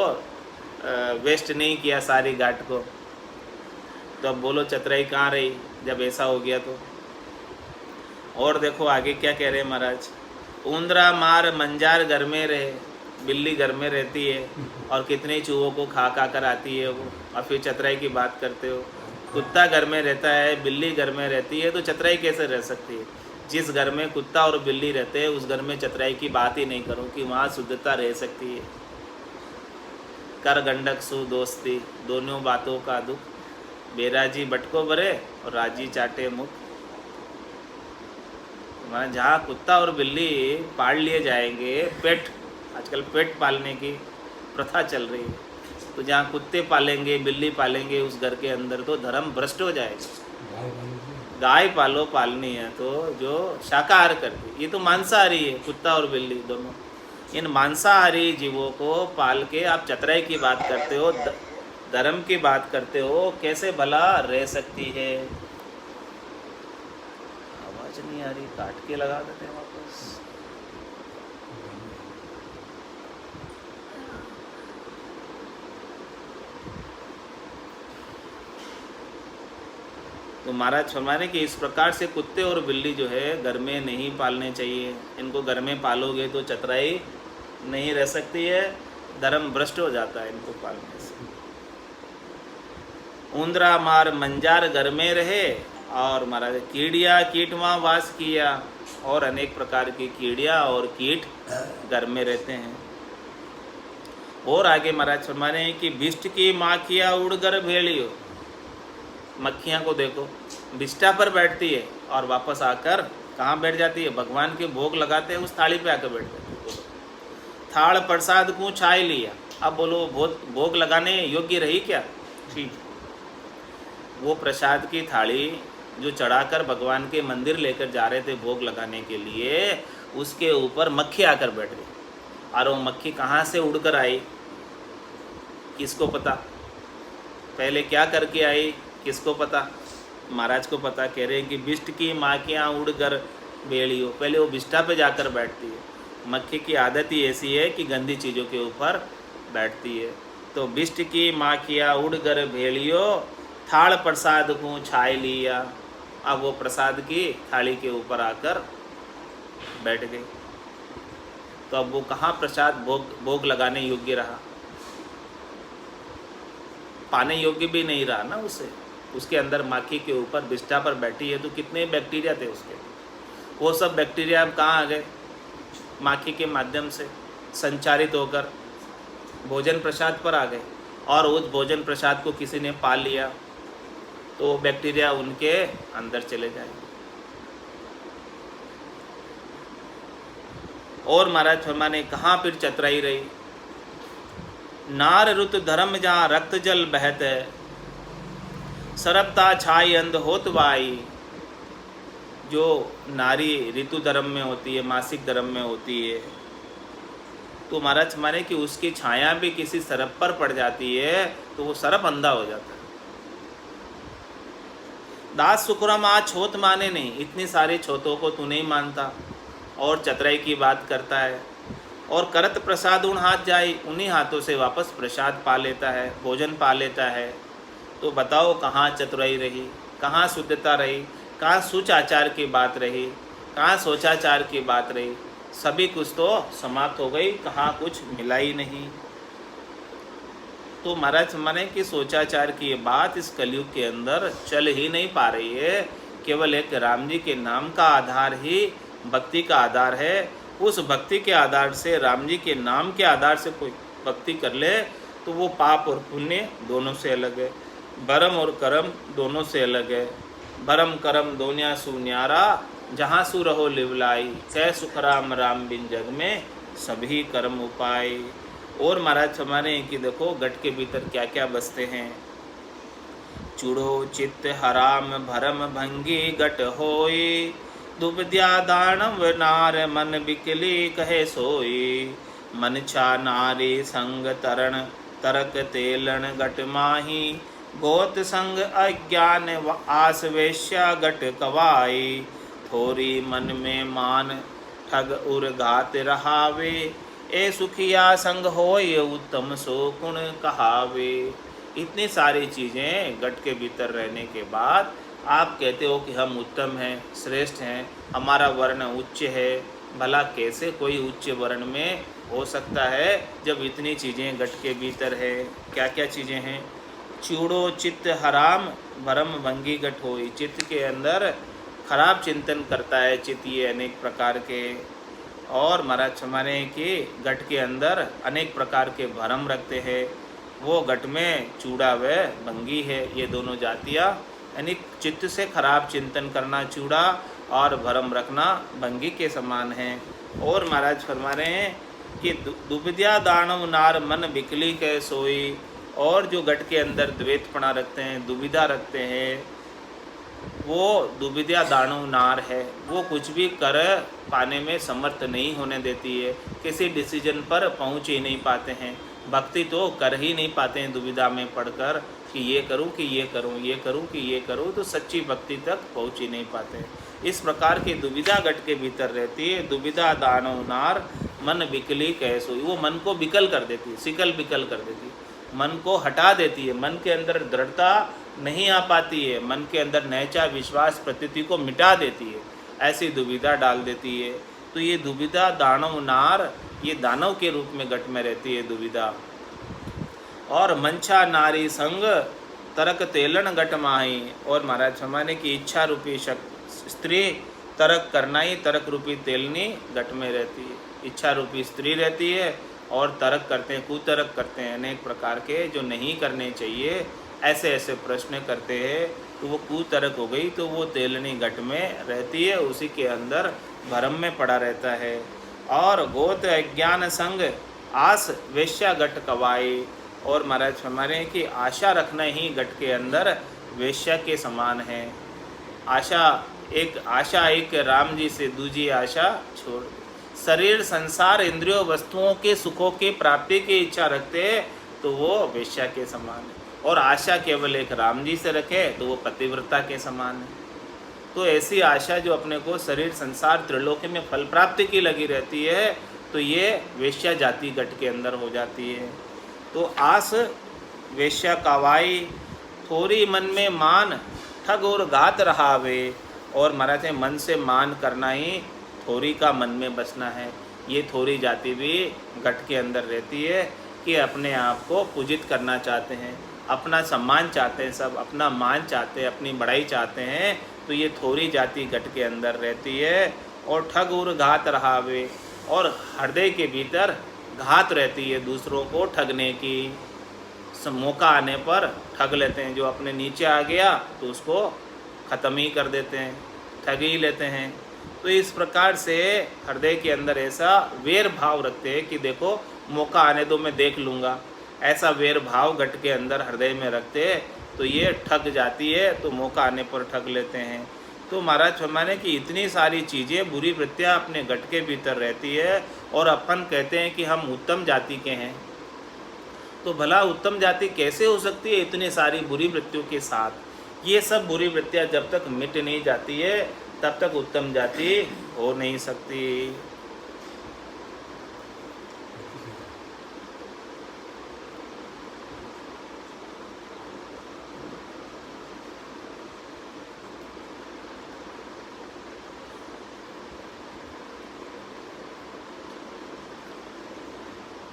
वेस्ट नहीं किया सारी घाट को। तो अब बोलो चतराई कहाँ रही जब ऐसा हो गया तो। और देखो आगे क्या कह रहे हैं महाराज, ऊंदरा मार मंजार घर में रहे, बिल्ली घर में रहती है और कितने चूहों को खा कर आती है वो, और फिर चतराई की बात करते हो। कुत्ता घर में रहता है, बिल्ली घर में रहती है, तो चतराई कैसे रह सकती है। जिस घर में कुत्ता और बिल्ली रहते हैं उस घर में चतराई की बात ही नहीं करूँ कि वहाँ शुद्धता रह सकती है। कर गंडक सु दोस्ती, दोनों बातों का दुख, बेराजी बटको भरे और राजी चाटे मुख। जहाँ कुत्ता और बिल्ली पाल लिए जाएंगे, पेट, आजकल पेट पालने की प्रथा चल रही है, तो जहाँ कुत्ते पालेंगे बिल्ली पालेंगे उस घर के अंदर तो धर्म भ्रष्ट हो जाएगा। गाय पालो पालनी है तो जो शाकाहार करती, ये तो मांसाहारी है, कुत्ता और बिल्ली दोनों। इन मांसाहारी जीवों को पाल के आप चतराई की बात करते हो, धर्म की बात करते हो, कैसे भला रह सकती है। आवाज नहीं आ रही, काट के लगा देते हैं वापस। तो महाराज फरमा रहे कि इस प्रकार से कुत्ते और बिल्ली जो है घर में नहीं पालने चाहिए। इनको घर में पालोगे तो चतराई नहीं रह सकती है, धर्म भ्रष्ट हो जाता है इनको पालने से। ऊंदरा मार मंजार घर में रहे, और महाराज कीड़िया कीट वहाँ वास किया, और अनेक प्रकार की कीड़िया और कीट घर में रहते हैं। और आगे महाराज फरमा रहे हैं कि बिष्ट की माखिया उड़कर भेड़ियो, मक्खियाँ को देखो बिस्टा पर बैठती है और वापस आकर कहाँ बैठ जाती है, भगवान के भोग लगाते हैं उस थाली पे आकर बैठ जाती है। थाल प्रसाद को छाई लिया, अब बोलो भोग लगाने योग्य रही क्या। ठीक, वो प्रसाद की थाली जो चढ़ाकर भगवान के मंदिर लेकर जा रहे थे भोग लगाने के लिए, उसके ऊपर मक्खी आकर बैठ गई। और वो मक्खी कहाँ से उड़कर आई किसको पता, पहले क्या करके आई किसको पता, महाराज को पता। कह रहे हैं कि बिष्ट की माखियाँ उड़कर बेड़ियों, पहले वो बिष्टा पे जाकर बैठती है। मक्खी की आदत ही ऐसी है कि गंदी चीज़ों के ऊपर बैठती है। तो बिष्ट की माखियाँ उड़कर भेड़ियो, थाल प्रसाद को छाई लिया, अब वो प्रसाद की थाली के ऊपर आकर बैठ गई। तो अब वो कहाँ प्रसाद भोग लगाने योग्य रहा, पाने योग्य भी नहीं रहा ना उसे। उसके अंदर माखी के ऊपर बिष्ठा पर बैठी है तो कितने बैक्टीरिया थे उसके, वो सब बैक्टीरिया अब कहाँ आ गए? माखी के माध्यम से संचारित होकर भोजन प्रसाद पर आ गए, और उस भोजन प्रसाद को किसी ने पा लिया तो वो बैक्टीरिया उनके अंदर चले जाएंगे। और महाराज फरमाने कहाँ फिर चतुराई रही? नार रुत धर्म जहाँ रक्त जल बहत है, सरबता छाई अंध होत वाई। जो नारी ऋतु धर्म में होती है, मासिक धर्म में होती है, तो महाराज माने कि उसकी छाया भी किसी सरप पर पड़ जाती है तो वो सरप अंधा हो जाता है। दास सुकुरम आज छोत माने नहीं, इतनी सारी छोतों को तू नहीं मानता और चतुराई की बात करता है। और करत प्रसाद उन हाथ जाई, उन्हीं हाथों से वापस प्रसाद पा लेता है, भोजन पा लेता है। तो बताओ कहाँ चतुराई रही, कहाँ शुद्धता रही, कहाँ सुचाचार की बात रही, कहाँ सोचाचार की बात रही? सभी कुछ तो समाप्त हो गई, कहाँ कुछ मिला ही नहीं। तो महाराज माने कि सोचाचार की ये बात इस कलयुग के अंदर चल ही नहीं पा रही है। केवल एक राम जी के नाम का आधार ही भक्ति का आधार है। उस भक्ति के आधार से, राम जी के नाम के आधार से कोई भक्ति कर ले तो वो पाप और पुण्य दोनों से अलग है, भरम और कर्म दोनों से अलग है। भरम कर्म दोनिया सुन्यारा, जहाँ सु रहो लिवलाई, कै सुख राम राम बिन जग में सभी कर्म उपाय। और महाराज हमारे कि देखो गट के भीतर क्या क्या बसते हैं। चूड़ो चित्त हराम भरम भंगी गट होई, दुबद्या दानव नार मन बिकली कहे सोई। मन छा नारी संग तरण तरक तेलन गट माही, गोत संग अज्ञान व आस वेश्या गट कवाई। थोरी मन में मान ठग उर घात रहावे, ए सुखिया संग होय उत्तम सो गुण कहावे। इतनी सारी चीज़ें गट के भीतर रहने के बाद आप कहते हो कि हम उत्तम हैं, श्रेष्ठ हैं, हमारा वर्ण उच्च है। भला कैसे कोई उच्च वर्ण में हो सकता है जब इतनी चीज़ें गट के भीतर है? क्या क्या चीज़ें हैं? चूड़ो चित्त हराम भरम भंगी गट होई। चित्त के अंदर खराब चिंतन करता है चित्त, ये अनेक प्रकार के। और महाराज हमारे कि गट के अंदर अनेक प्रकार के भरम रखते हैं, वो गट में चूड़ा व भंगी है, ये दोनों जातियाँ। यानी चित्त से खराब चिंतन करना चूड़ा और भरम रखना भंगी के समान है। और महाराज फरमा रहे हैं कि दुविद्या दानव नार मन बिकली कै सोई। और जो गट के अंदर द्वैतपना रखते हैं, दुविधा रखते हैं, वो दुविधा दानव नार है। वो कुछ भी कर पाने में समर्थ नहीं होने देती है, किसी डिसीजन पर पहुंच ही नहीं पाते हैं, भक्ति तो कर ही नहीं पाते हैं दुविधा में पढ़कर कि ये करूं कि ये करूं, ये करूं कि ये करूं, तो सच्ची भक्ति तक पहुंच ही नहीं पाते हैं। इस प्रकार की दुविधा गट के भीतर रहती है। दुविधा दानव नार मन बिकली कैसोई। वो मन को बिकल कर देती है, सिकल बिकल कर देती है, मन को हटा देती है, मन के अंदर दृढ़ता नहीं आ पाती है, मन के अंदर नैचा विश्वास प्रतीति को मिटा देती है, ऐसी दुविधा डाल देती है। तो ये दुविधा दानव नार, ये दानव के रूप में गट में रहती है दुविधा। और मंछा नारी संग तरक तेलन गट माही। और महाराज हमारे की इच्छा रूपी स्त्री तरक करना ही, तरक रूपी तेलनी गट में रहती है। इच्छा रूपी स्त्री रहती है और तरक करते हैं, कुतरक करते हैं, अनेक प्रकार के जो नहीं करने चाहिए ऐसे ऐसे प्रश्न करते हैं, तो वो कुतरक हो गई, तो वो तेलनी गट में रहती है, उसी के अंदर भरम में पड़ा रहता है। और गोत अज्ञान संग आस वेश्या गट कवाई। और महाराज हमारे कि आशा रखना ही गट के अंदर वेश्या के समान है। आशा एक राम जी से, दूजी आशा छोड़। शरीर संसार इंद्रियों वस्तुओं के सुखों के प्राप्ति की इच्छा रखते हैं तो वो वेश्या के समान है। और आशा केवल एक राम जी से रखे तो वो पतिव्रता के समान है। तो ऐसी आशा जो अपने को शरीर संसार त्रिलोकी में फल प्राप्ति की लगी रहती है, तो ये वेश्या जाति गट के अंदर हो जाती है। तो आस वेश्या कावाई, थोड़ी मन में मान ठग और घात रहावे। और महाराज मन से मान करना ही थोड़ी का मन में बसना है। ये थोड़ी जाति भी गट के अंदर रहती है कि अपने आप को पूजित करना चाहते हैं, अपना सम्मान चाहते हैं, सब अपना मान चाहते हैं, अपनी बड़ाई चाहते हैं, तो ये थोड़ी जाति घट के अंदर रहती है। और ठग उर घात रहावे, और हृदय के भीतर घात रहती है दूसरों को ठगने की। मौका आने पर ठग लेते हैं, जो अपने नीचे आ गया तो उसको ख़त्म ही कर देते हैं, ठग ही लेते हैं। तो इस प्रकार से हृदय के अंदर ऐसा वैर भाव रखते हैं कि देखो मौका आने दो, मैं देख लूँगा, ऐसा वैर भाव घट के अंदर हृदय में रखते हैं, तो ये ठग जाती है, तो मौका आने पर ठग लेते हैं। तो महाराज फरमाने कि इतनी सारी चीज़ें बुरी वृत्तियाँ अपने घट के भीतर रहती है, और अपन कहते हैं कि हम उत्तम जाति के हैं। तो भला उत्तम जाति कैसे हो सकती है इतनी सारी बुरी वृत्तियों के साथ? ये सब बुरी वृत्तियाँ जब तक मिट नहीं जाती है तब तक उत्तम जाति हो नहीं सकती।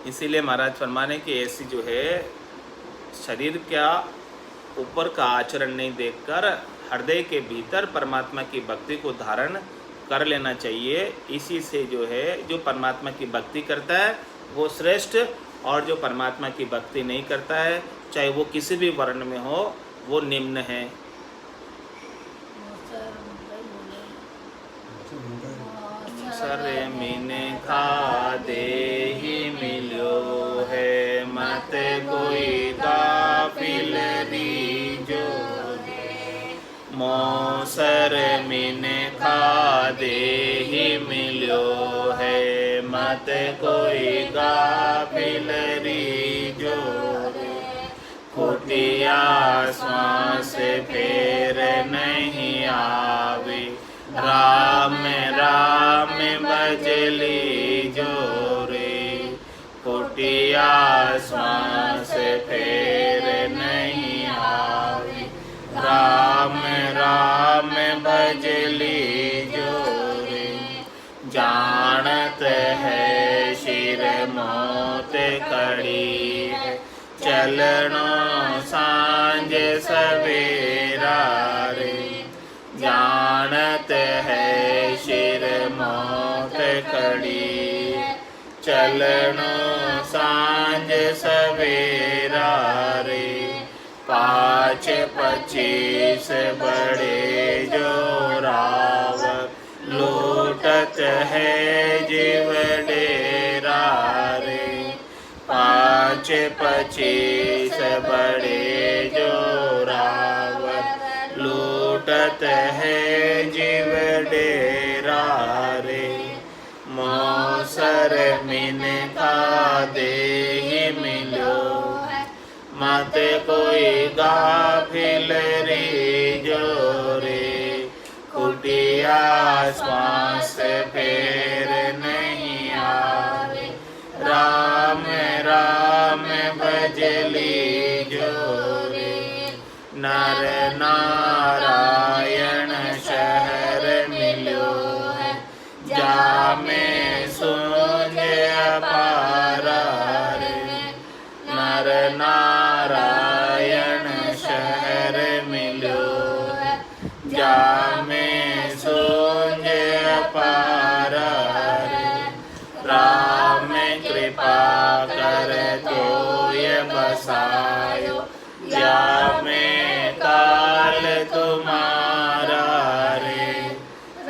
इसीलिए महाराज फरमाने की ऐसी जो है शरीर का ऊपर का आचरण नहीं देखकर हृदय के भीतर परमात्मा की भक्ति को धारण कर लेना चाहिए। इसी से जो है जो परमात्मा की भक्ति करता है वो श्रेष्ठ, और जो परमात्मा की भक्ति नहीं करता है चाहे वो किसी भी वर्ण में हो वो निम्न है। सर मीने खा दे ही मिलो है, मत कोई गाफिल रीजो दे। मौसर मीने खा दे ही मिलो है, मत कोई गाफिल रीजो दे। कुटिया श्वास फेर नहीं आवे, राम राम भजली जोरे। कुटिया श्वास फेर नहीं आवे, राम राम भजली जोरे। जानत है शिर मौत कड़ी है, चलनो सांझ सवेरा रे। जानत है शिर मौत खड़ी, चलनो सांझ सवेरा रे। 5-25 बड़े जोराव, लूटत है जीव डेरा रे। 5-25 बड़े जोराव, लूटत है जीव डेरा रे। मौसर मिन खा दे ही मिलो, मत कोई गाफिल रीजो रे। कुटिया श्वास फेर नहीं आवे, राम राम भजली जोरे। नर नारायण शहर मिलो है, जामे सूंझ अपारा रे। नर नारायण शहर मिलो है, जामे सूंझ अपारा रे। राम कृपा कर तो ये बसायो, या में काल तुम्हारा रे।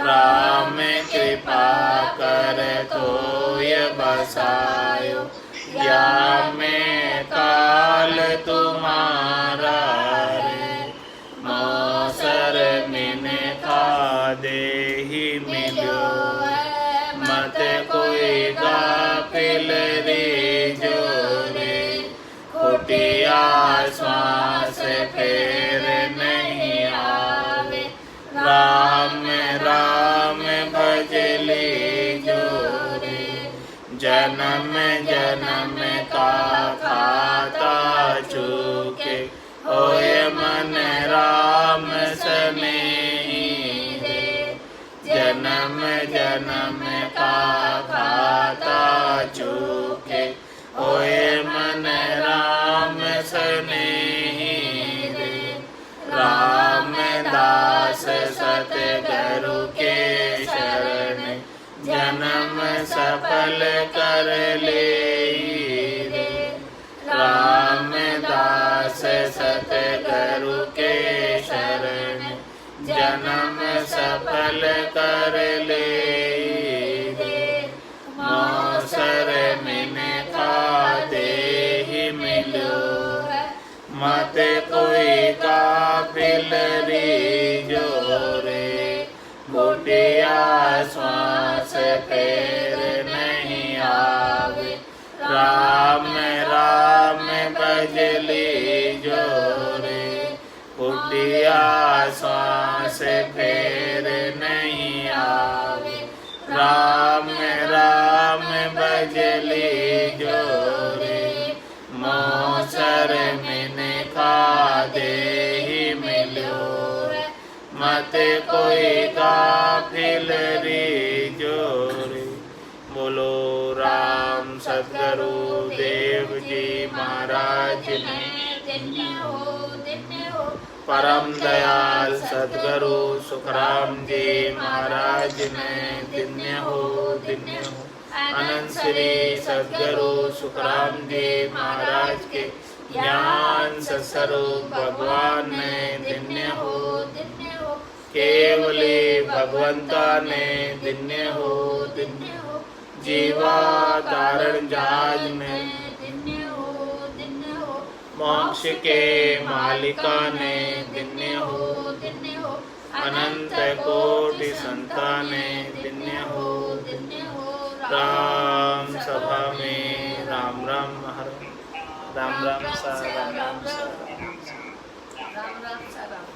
राम कृपा कर तो ये बसायो, या में काल तुम्हारा रे। मौसर मिन खा दे ही मिलो, मत कोई गाफिल रीजो रे। कुटिया श्वास फेर नहीं आवे, राम राम भजली जोरे। जन्म जन्म का खाता चूके, होए मन राम स्नेही रे। जन्म जन्म का खाता चूके, होए मन राम स्नेही सफल कर लेई रे। रामदास सतगुरु के शरण जन्म सफल कर लेई रे। मौसर मिनखा देहि मिलो है, मत कोई काफिल रीजो रे। गोटिया श्वास फेर नहीं आवे, राम राम भजली जो रे। गोटिया श्वास फेर नहीं आवे, राम राम भजली जो रे। मौसर मिनखा देहि मिलो है, मत कोई काफिल रीजो रे। बोलो राम सतगुरु देव जी महाराज ने धन्य हो परम दयाल सतगुरु सुखराम जी महाराज ने धन्य हो। अनंत श्री सतगुरु सुखराम जी महाराज के ज्ञान सत्स्वरूप भगवान ने धन्य हो। केवली भगवंता ने धन्य हो। जीवा तारण जहाज में मोक्ष के मालिका ने धन्य हो। अनंत कोटि संताने धन्य हो। राम सभा में राम राम हर राम राम सा राम राम सा। राम राम सा राम।